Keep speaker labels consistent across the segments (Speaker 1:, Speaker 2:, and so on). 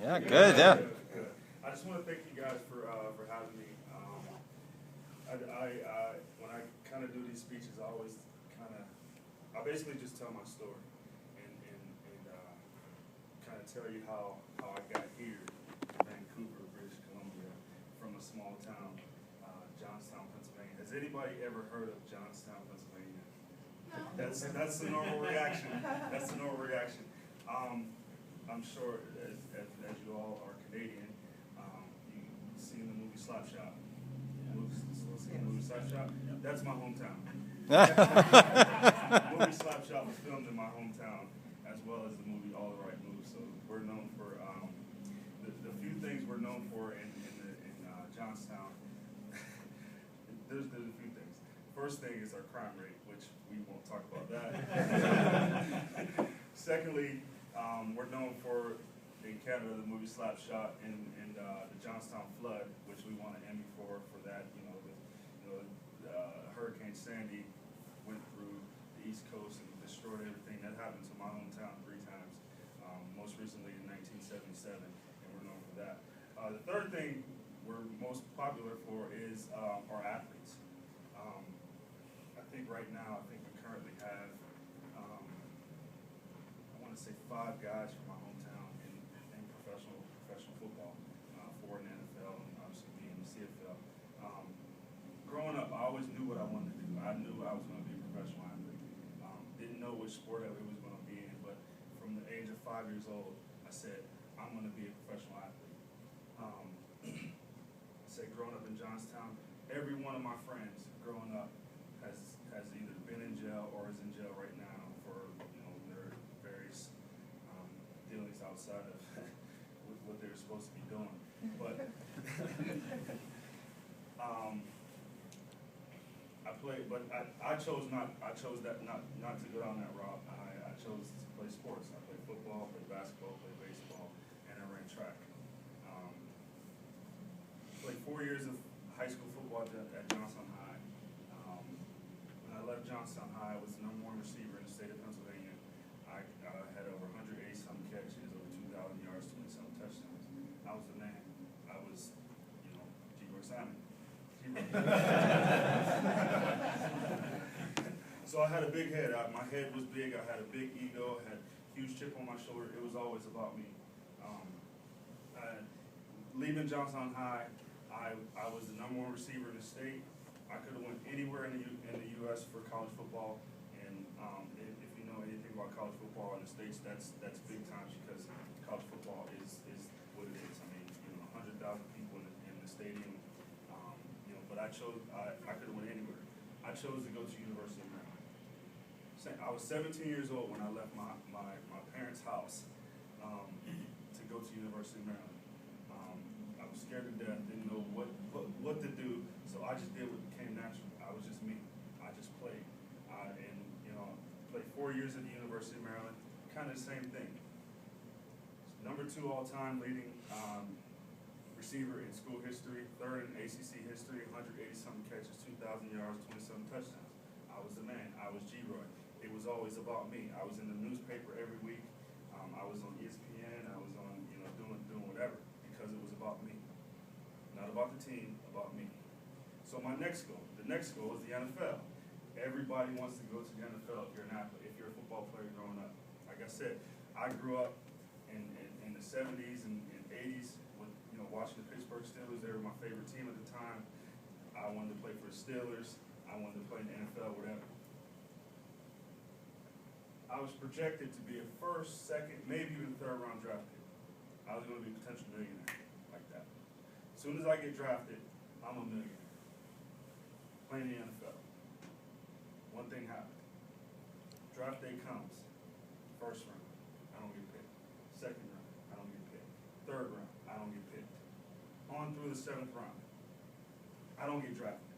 Speaker 1: Yeah, good, yeah.
Speaker 2: Good. I just want to thank you guys for having me. When I kind of do these speeches, I basically just tell my story and kind of tell you how I got here in Vancouver, British Columbia, from a small town, Johnstown, Pennsylvania. Has anybody ever heard of Johnstown, Pennsylvania?
Speaker 3: No.
Speaker 2: That's the normal reaction. That's the normal reaction. I'm sure as you all are Canadian, you've seen the movie Slapshot. Seen the movie Slapshot? That's my hometown. The movie Slapshot was filmed in my hometown, as well as the movie All the Right Moves. So we're known for the few things we're known for in Johnstown. There's a few things. First thing is our crime rate, which we won't talk about that. Secondly, we're known for, in Canada, the movie Slapshot and the Johnstown flood, which we won an Emmy for that. Hurricane Sandy went through the East Coast and destroyed everything. That happened to my hometown 3 times, most recently in 1977, and we're known for that. The third thing we're most popular for is our athletes. I think right now, we currently have, I want to say 5 guys from my hometown in professional football, 4 in the NFL, and obviously me in the CFL. Growing up, I always knew what I wanted to do. I knew I was going to be a professional athlete. Didn't know which sport I was going to be in, but from the age of 5 years old, I said, I'm going to be a professional athlete. I said, growing up in Johnstown, every one of my friends growing up has either been in jail or is in jail right now for their various dealings outside of what they're supposed to be doing. But I chose not to go down that route. I chose to play sports. I played football, played basketball, played baseball, and I ran track. Played 4 years of high school football at Johnstown High. When I left Johnstown High, I was the #1 receiver in the state of Pennsylvania. I had over 180-something catches, over 2,000 yards, 27 touchdowns. I was the man. I was, G-Roy Simon. So I had a big head. My head was big. I had a big ego. I had a huge chip on my shoulder. It was always about me. Leaving Johnstown High, I was the #1 receiver in the state. I could have went anywhere in the U.S. for college football. And if you know anything about college football in the States, that's big time because college football is what it is. I mean, 100,000 people in the stadium. But I chose. I could have went anywhere. I chose to go to University of Maryland. I was 17 years old when I left my parents' house to go to University of Maryland. I was scared to death, didn't know what to do, so I just did what came natural. I was just me. I just played, played 4 years at the University of Maryland. Kind of the same thing. #2 all-time leading receiver in school history, 3rd in ACC history, 180-something catches, 2,000 yards, 27 touchdowns. I was the man. I was G-Roy. It was always about me. I was in the newspaper every week. I was on ESPN. I was on, doing whatever because it was about me. Not about the team, about me. So the next goal is the NFL. Everybody wants to go to the NFL if you're an athlete, if you're a football player growing up. Like I said, I grew up in the 70s and 80s with, watching the Pittsburgh Steelers. They were my favorite team at the time. I wanted to play for the Steelers. I wanted to play in the NFL, whatever. I was projected to be a 1st, 2nd, maybe even 3rd round draft pick. I was going to be a potential millionaire like that. As soon as I get drafted, I'm a millionaire. Playing in the NFL. One thing happened. Draft day comes. 1st round, I don't get picked. 2nd round, I don't get picked. 3rd round, I don't get picked. On through the 7th round, I don't get drafted.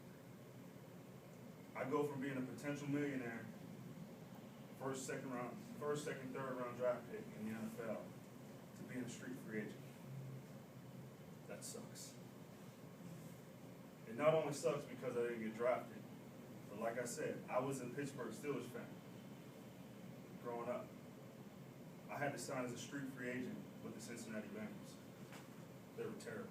Speaker 2: I go from being a potential millionaire, 1st, 2nd, 3rd round draft pick in the NFL, to being a street free agent. That sucks. It not only sucks because I didn't get drafted, but like I said, I was a Pittsburgh Steelers fan growing up. I had to sign as a street free agent with the Cincinnati Bengals. They were terrible.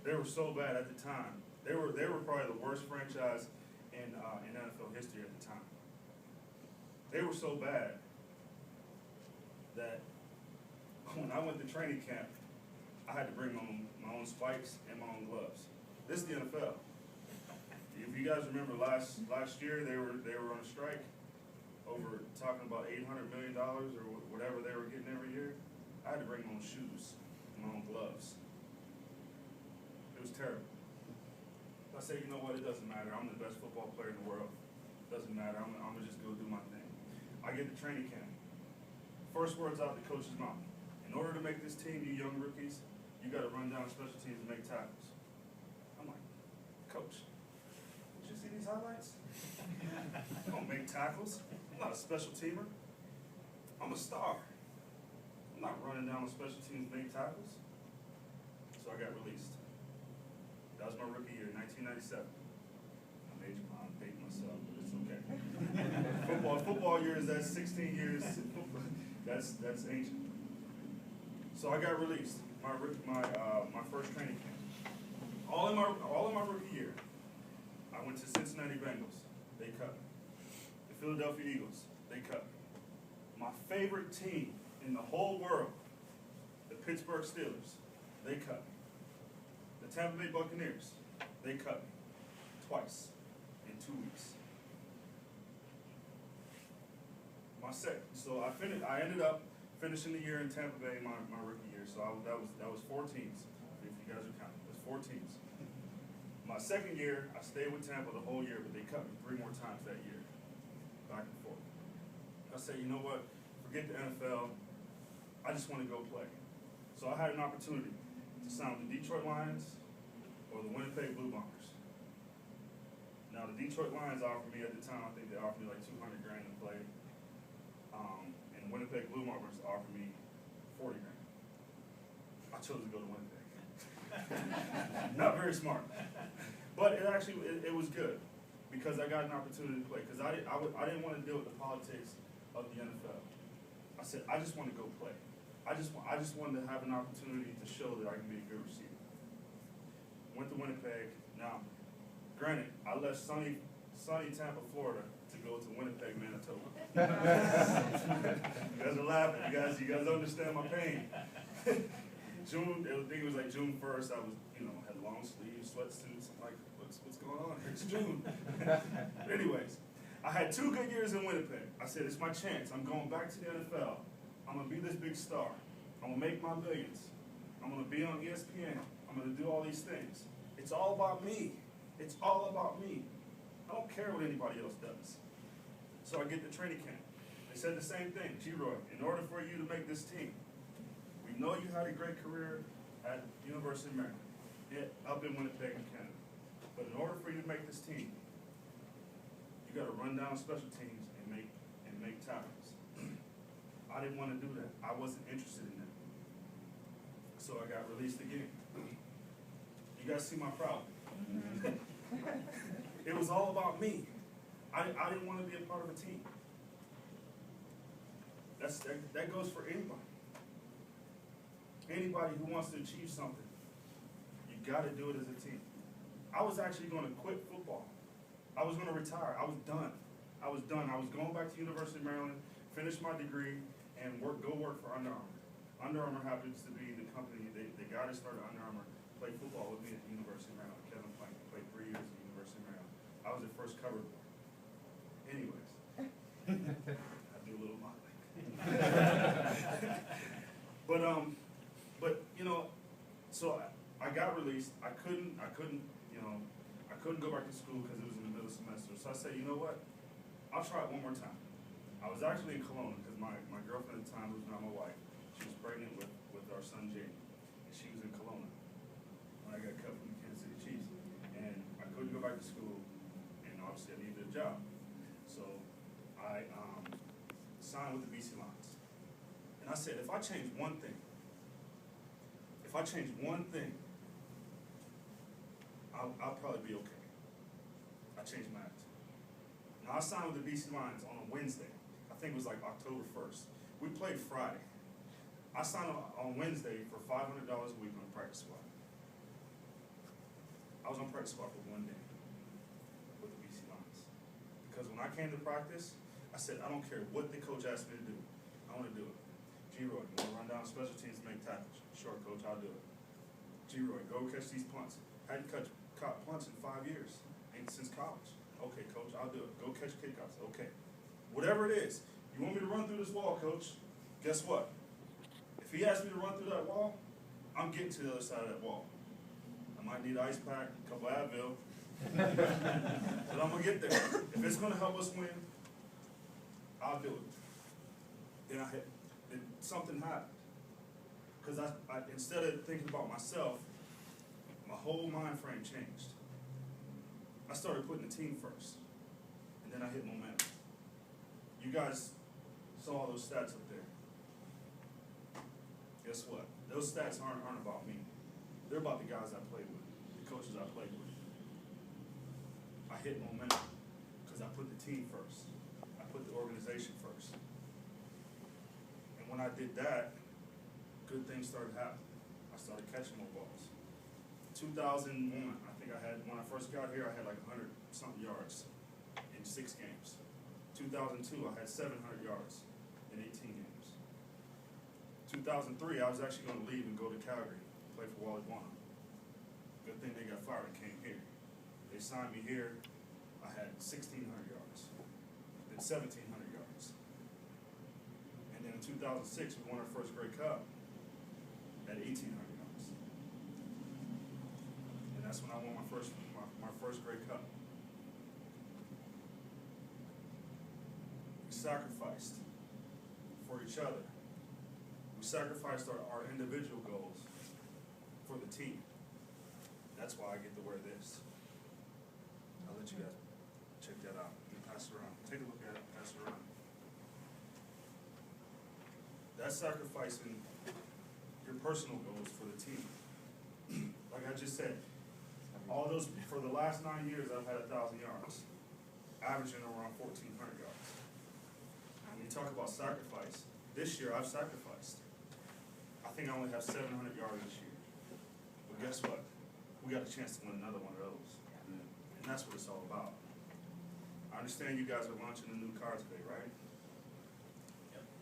Speaker 2: They were so bad at the time. They were probably the worst franchise in NFL history at the time. They were so bad that when I went to training camp, I had to bring my own spikes and my own gloves. This is the NFL. If you guys remember last year, they were on a strike over talking about $800 million or whatever they were getting every year. I had to bring my own shoes, my own gloves. It was terrible. I said, you know what, it doesn't matter. I'm the best football player in the world. It doesn't matter. I'm going to just go do my thing. I get to training camp. First words out the coach's mouth. In order to make this team, you young rookies, you got to run down special teams and make tackles. I'm like, Coach, did you see these highlights? I don't make tackles. I'm not a special teamer. I'm a star. I'm not running down on special teams and make tackles. So I got released. That was my rookie year, 1997. I'm dating myself, but it's okay. Football years, that's 16 years. That's ancient. So I got released. My first training camp. All in my rookie year, I went to Cincinnati Bengals. They cut me. The Philadelphia Eagles. They cut me. My favorite team in the whole world, the Pittsburgh Steelers. They cut me. The Tampa Bay Buccaneers. They cut me twice in 2 weeks. So I ended up finishing the year in Tampa Bay, my rookie year. So that was 4 teams, if you guys are counting. It was 4 teams. My second year, I stayed with Tampa the whole year, but they cut me 3 more times that year, back and forth. I said, you know what? Forget the NFL. I just want to go play. So I had an opportunity to sign with the Detroit Lions or the Winnipeg Blue Bombers. Now the Detroit Lions offered me at the time, I think they offered me like $200 grand to play. And Winnipeg Blue Bombers offered me $40 grand. I chose to go to Winnipeg. Not very smart. But it was good because I got an opportunity to play. Because I didn't want to deal with the politics of the NFL. I said, I just want to go play. I just wanted to have an opportunity to show that I can be a good receiver. Went to Winnipeg. Now, granted, I left sunny Tampa, Florida, to go to Winnipeg, Manitoba. You guys are laughing. You guys understand my pain. I think it was like June 1st. I was, had long sleeves, sweatsuits. I'm like, what's going on? It's June. But anyways, I had 2 good years in Winnipeg. I said, it's my chance. I'm going back to the NFL. I'm going to be this big star. I'm going to make my millions. I'm going to be on ESPN. I'm going to do all these things. It's all about me. It's all about me. I don't care what anybody else does. So I get to training camp. They said the same thing. G-Roy, in order for you to make this team, we know you had a great career at University of Maryland, up in Winnipeg, Canada. But in order for you to make this team, you got to run down special teams and make tackles. I didn't want to do that. I wasn't interested in that. So I got released again. You guys see my problem. It was all about me. I didn't want to be a part of a team. That goes for anybody. Anybody who wants to achieve something, you got to do it as a team. I was actually going to quit football. I was going to retire. I was done. I was going back to University of Maryland, finish my degree, and go work for Under Armour. Under Armour happens to be the company, the guy that started Under Armour played football with me at the University of Maryland. Kevin Plank played 3 years at the University of Maryland. I was their first cover boy. Anyways, I do a little modeling. But so I got released. I couldn't go back to school because it was in the middle of the semester. So I said, you know what? I'll try it one more time. I was actually in Kelowna because my girlfriend at the time, who's now my wife, she was pregnant with our son Jaden, and she was in Kelowna when I got cut from the Kansas City Chiefs, and I couldn't go back to school, and obviously I needed a job. So I signed with the BC Lions, and I said, if I change one thing, I'll probably be okay. I changed my attitude. Now I signed with the BC Lions on a Wednesday. I think it was like October 1st. We played Friday. I signed on Wednesday for $500 a week on practice squad. I was on practice squad for 1 day with the BC Lions. Because when I came to practice, I said, I don't care what the coach asked me to do. I want to do it. G-Roy, you want to run down special teams to make tackles? Sure, coach, I'll do it. G-Roy, go catch these punts. Hadn't caught punts in 5 years, ain't since college. Okay, coach, I'll do it. Go catch kickoffs. Okay. Whatever it is, you want me to run through this wall, coach? Guess what? If he asks me to run through that wall, I'm getting to the other side of that wall. I might need an ice pack, a couple Advil, but I'm gonna get there. If it's gonna help us win, I'll do it. Then something happened. Because I instead of thinking about myself, my whole mind frame changed. I started putting the team first, and then I hit momentum. You guys saw those stats up there. Guess what? Those stats aren't about me. They're about the guys I played with, the coaches I played with. I hit momentum because I put the team first. I put the organization first. And when I did that, good things started happening. I started catching more balls. 2001, I think when I first got here, I had like 100-something yards in 6 games. 2002, I had 700 yards in 18 games. 2003, I was actually going to leave and go to Calgary, play for Wally Buono. Good thing they got fired and came here. They signed me here. I had 1,600 yards, then 1,700 yards. And then in 2006, we won our first Grey Cup at 1,800 yards. And that's when I won my first Grey Cup. We sacrificed for each other. We sacrificed our individual goals for the team. That's why I get to wear this. I'll let you guys check that out and pass it around. Take a look at it, pass it around. That's sacrificing your personal goals for the team. Like I just said, all those, for the last 9 years, I've had 1,000 yards, averaging around 1,400 yards. When you talk about sacrifice, this year I've sacrificed. I think I only have 700 yards this year. But guess what? We got a chance to win another one of those. And that's what it's all about. I understand you guys are launching a new car today, right?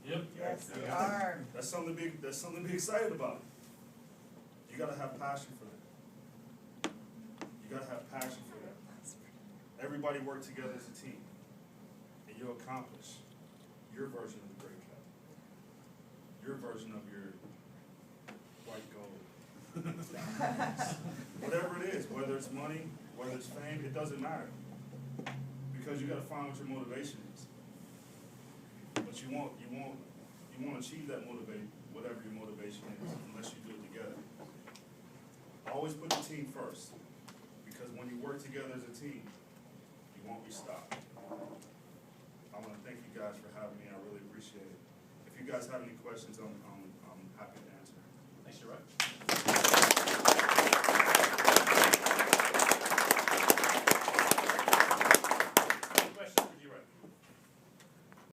Speaker 1: Yep.
Speaker 3: Yes, we are.
Speaker 2: That's something to be excited about. You gotta have passion for that. You gotta have passion for that. Everybody work together as a team, and you'll accomplish your version of the Grey Cup. Your version of your white gold. Whatever it is, whether it's money, whether it's fame, it doesn't matter. Because you gotta find what your motivation is. But you won't achieve that whatever your motivation is, unless you do it together. Always put the team first, because when you work together as a team, you won't be stopped. I want to thank you guys for having me. I really appreciate it. If you guys have any questions, I'm happy to